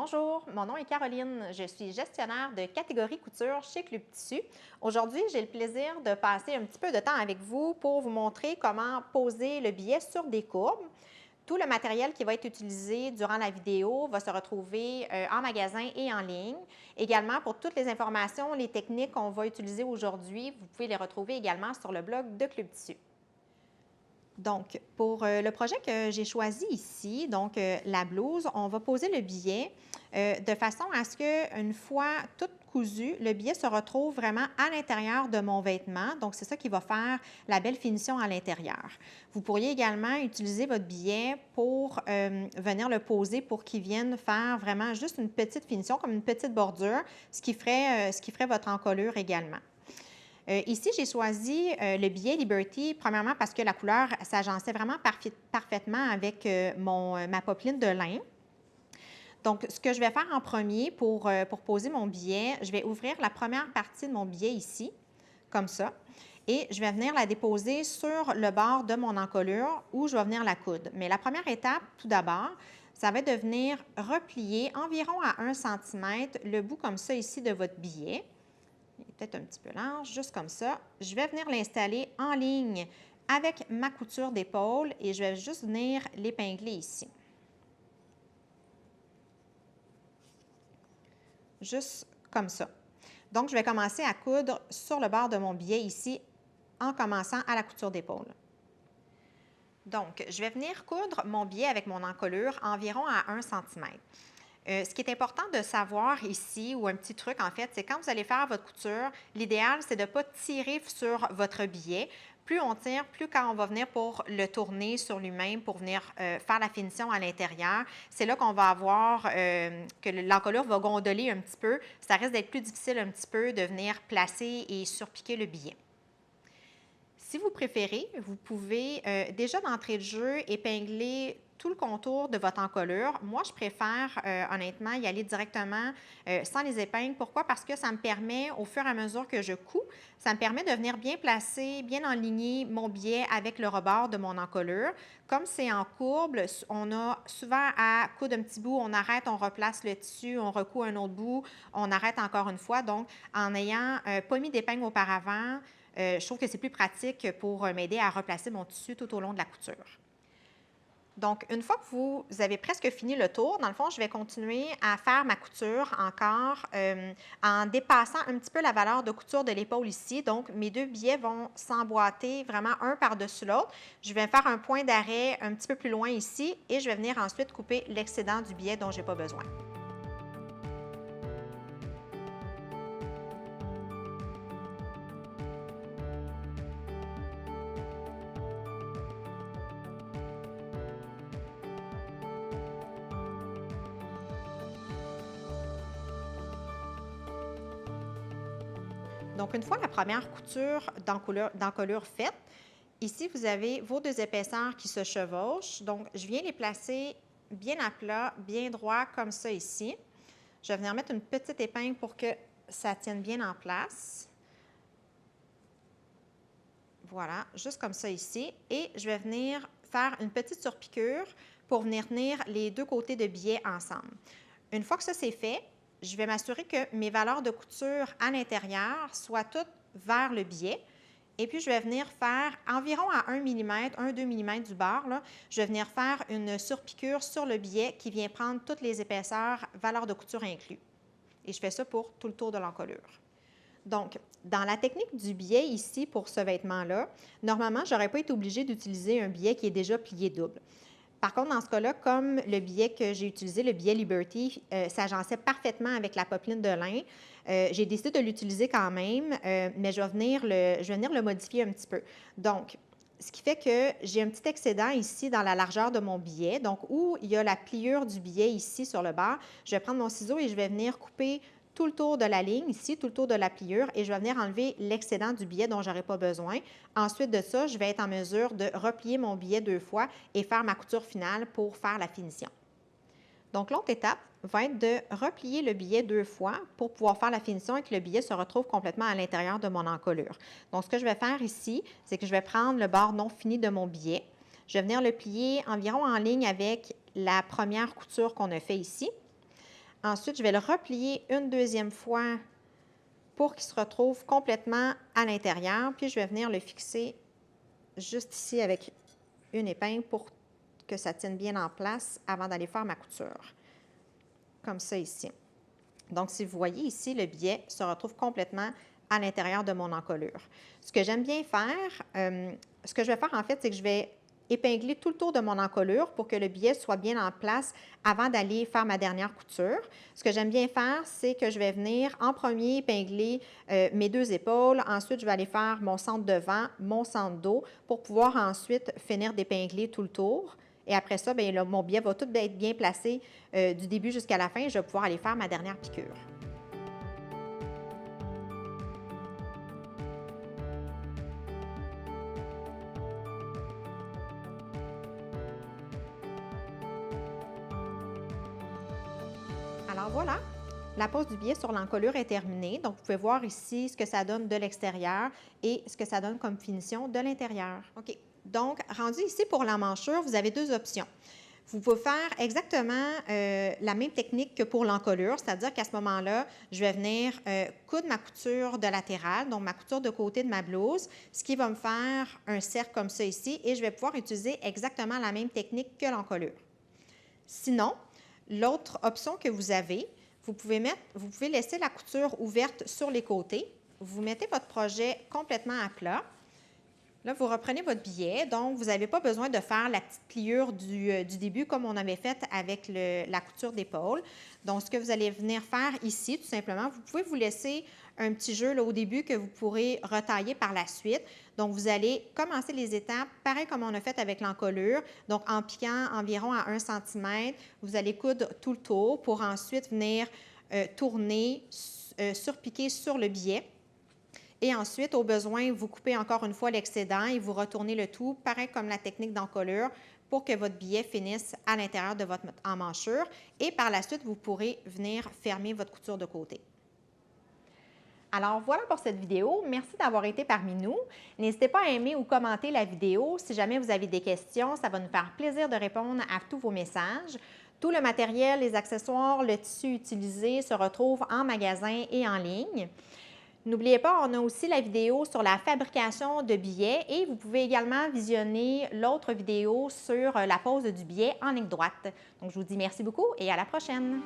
Bonjour, mon nom est Caroline. Je suis gestionnaire de catégorie couture chez Club Tissu. Aujourd'hui, j'ai le plaisir de passer un petit peu de temps avec vous pour vous montrer comment poser le billet sur des courbes. Tout le matériel qui va être utilisé durant la vidéo va se retrouver en magasin et en ligne. Également, pour toutes les informations, les techniques qu'on va utiliser aujourd'hui, vous pouvez les retrouver également sur le blog de Club Tissu. Donc, pour le projet que j'ai choisi ici, la blouse, on va poser le billet de façon à ce qu'une fois tout cousu, le billet se retrouve vraiment à l'intérieur de mon vêtement. Donc, c'est ça qui va faire la belle finition à l'intérieur. Vous pourriez également utiliser votre billet pour venir le poser pour qu'il vienne faire vraiment juste une petite finition, comme une petite bordure, ce qui ferait votre encolure également. Ici, j'ai choisi le billet Liberty, premièrement parce que la couleur s'agençait vraiment parfaitement avec ma popeline de lin. Donc, ce que je vais faire en premier pour poser mon billet, je vais ouvrir la première partie de mon billet ici, comme ça, et je vais venir la déposer sur le bord de mon encolure où je vais venir la coudre. Mais la première étape, tout d'abord, ça va être de venir replier environ à 1 cm le bout comme ça ici de votre billet. Il est peut-être un petit peu large, juste comme ça. Je vais venir l'installer en ligne avec ma couture d'épaule et je vais juste venir l'épingler ici. Juste comme ça. Donc, je vais commencer à coudre sur le bord de mon billet ici en commençant à la couture d'épaule. Donc, je vais venir coudre mon billet avec mon encolure environ à 1 cm. Ce qui est important de savoir ici, ou un petit truc en fait, c'est quand vous allez faire votre couture, l'idéal, c'est de ne pas tirer sur votre billet. Plus on tire, plus quand on va venir pour le tourner sur lui-même, pour venir faire la finition à l'intérieur, c'est là qu'on va avoir que l'encolure va gondoler un petit peu. Ça risque d'être plus difficile un petit peu de venir placer et surpiquer le billet. Si vous préférez, vous pouvez déjà d'entrée de jeu épingler tout le contour de votre encolure. Moi, je préfère honnêtement y aller directement sans les épingles. Pourquoi? Parce que ça me permet, au fur et à mesure que je couds, ça me permet de venir bien placer, bien enligner mon billet avec le rebord de mon encolure. Comme c'est en courbe, on a souvent à coudre un petit bout, on arrête, on replace le tissu, on recoud un autre bout, on arrête encore une fois. Donc, en ayant pas mis d'épingles auparavant, je trouve que c'est plus pratique pour m'aider à replacer mon tissu tout au long de la couture. Donc, une fois que vous avez presque fini le tour, dans le fond, je vais continuer à faire ma couture encore en dépassant un petit peu la valeur de couture de l'épaule ici. Donc, mes deux billets vont s'emboîter vraiment un par-dessus l'autre. Je vais faire un point d'arrêt un petit peu plus loin ici et je vais venir ensuite couper l'excédent du billet dont je n'ai pas besoin. Donc, une fois la première couture d'encolure faite, ici, vous avez vos deux épaisseurs qui se chevauchent. Donc, je viens les placer bien à plat, bien droit, comme ça ici. Je vais venir mettre une petite épingle pour que ça tienne bien en place. Voilà, juste comme ça ici. Et je vais venir faire une petite surpiqûre pour venir tenir les deux côtés de billet ensemble. Une fois que ça c'est fait, je vais m'assurer que mes valeurs de couture à l'intérieur soient toutes vers le billet. Et puis, je vais venir faire environ à 1 mm, 1-2 mm du bord, là, je vais venir faire une surpiqûre sur le billet qui vient prendre toutes les épaisseurs, valeurs de couture inclus. Et je fais ça pour tout le tour de l'encolure. Donc, dans la technique du billet ici, pour ce vêtement-là, normalement, je n'aurais pas été obligée d'utiliser un billet qui est déjà plié double. Par contre, dans ce cas-là, comme le billet que j'ai utilisé, le billet Liberty, s'agençait parfaitement avec la popeline de lin, j'ai décidé de l'utiliser quand même, mais je vais venir le modifier un petit peu. Donc, ce qui fait que j'ai un petit excédent ici dans la largeur de mon billet. Donc, où il y a la pliure du billet ici sur le bas, je vais prendre mon ciseau et je vais venir couper tout le tour de la ligne ici, tout le tour de la pliure, et je vais venir enlever l'excédent du billet dont je n'aurai pas besoin. Ensuite de ça, je vais être en mesure de replier mon billet 2 fois et faire ma couture finale pour faire la finition. Donc, l'autre étape va être de replier le billet 2 fois pour pouvoir faire la finition et que le billet se retrouve complètement à l'intérieur de mon encolure. Donc, ce que je vais faire ici, c'est que je vais prendre le bord non fini de mon billet. Je vais venir le plier environ en ligne avec la première couture qu'on a fait ici. Ensuite, je vais le replier une deuxième fois pour qu'il se retrouve complètement à l'intérieur. Puis, je vais venir le fixer juste ici avec une épingle pour que ça tienne bien en place avant d'aller faire ma couture. Comme ça ici. Donc, si vous voyez ici, le billet se retrouve complètement à l'intérieur de mon encolure. Ce que j'aime bien faire, ce que je vais faire en fait, c'est que je vais épingler tout le tour de mon encolure pour que le billet soit bien en place avant d'aller faire ma dernière couture. Ce que j'aime bien faire, c'est que je vais venir en premier épingler mes deux épaules. Ensuite, je vais aller faire mon centre devant, mon centre dos pour pouvoir ensuite finir d'épingler tout le tour. Et après ça, bien, là, mon billet va tout être bien placé du début jusqu'à la fin. Je vais pouvoir aller faire ma dernière piqûre. Alors voilà, la pose du billet sur l'encolure est terminée. Donc, vous pouvez voir ici ce que ça donne de l'extérieur et ce que ça donne comme finition de l'intérieur. OK. Donc, rendu ici pour l'emmanchure, vous avez deux options. Vous pouvez faire exactement la même technique que pour l'encolure, c'est-à-dire qu'à ce moment-là, je vais venir coudre ma couture de latérale, donc ma couture de côté de ma blouse, ce qui va me faire un cercle comme ça ici, et je vais pouvoir utiliser exactement la même technique que l'encolure. Sinon, l'autre option que vous avez, vous pouvez laisser la couture ouverte sur les côtés. Vous mettez votre projet complètement à plat. Là, vous reprenez votre billet, donc vous n'avez pas besoin de faire la petite pliure du début comme on avait fait avec la couture d'épaule. Donc, ce que vous allez venir faire ici, tout simplement, vous pouvez vous laisser un petit jeu là, au début que vous pourrez retailler par la suite. Donc, vous allez commencer les étapes, pareil comme on a fait avec l'encolure, donc en piquant environ à 1 cm. Vous allez coudre tout le tour pour ensuite venir tourner, surpiquer sur le billet. Et ensuite, au besoin, vous coupez encore une fois l'excédent et vous retournez le tout, pareil comme la technique d'encolure, pour que votre billet finisse à l'intérieur de votre emmanchure. Et par la suite, vous pourrez venir fermer votre couture de côté. Alors voilà pour cette vidéo. Merci d'avoir été parmi nous. N'hésitez pas à aimer ou commenter la vidéo. Si jamais vous avez des questions, ça va nous faire plaisir de répondre à tous vos messages. Tout le matériel, les accessoires, le tissu utilisé se retrouvent en magasin et en ligne. N'oubliez pas, on a aussi la vidéo sur la fabrication de billets et vous pouvez également visionner l'autre vidéo sur la pose du billet en ligne droite. Donc, je vous dis merci beaucoup et à la prochaine!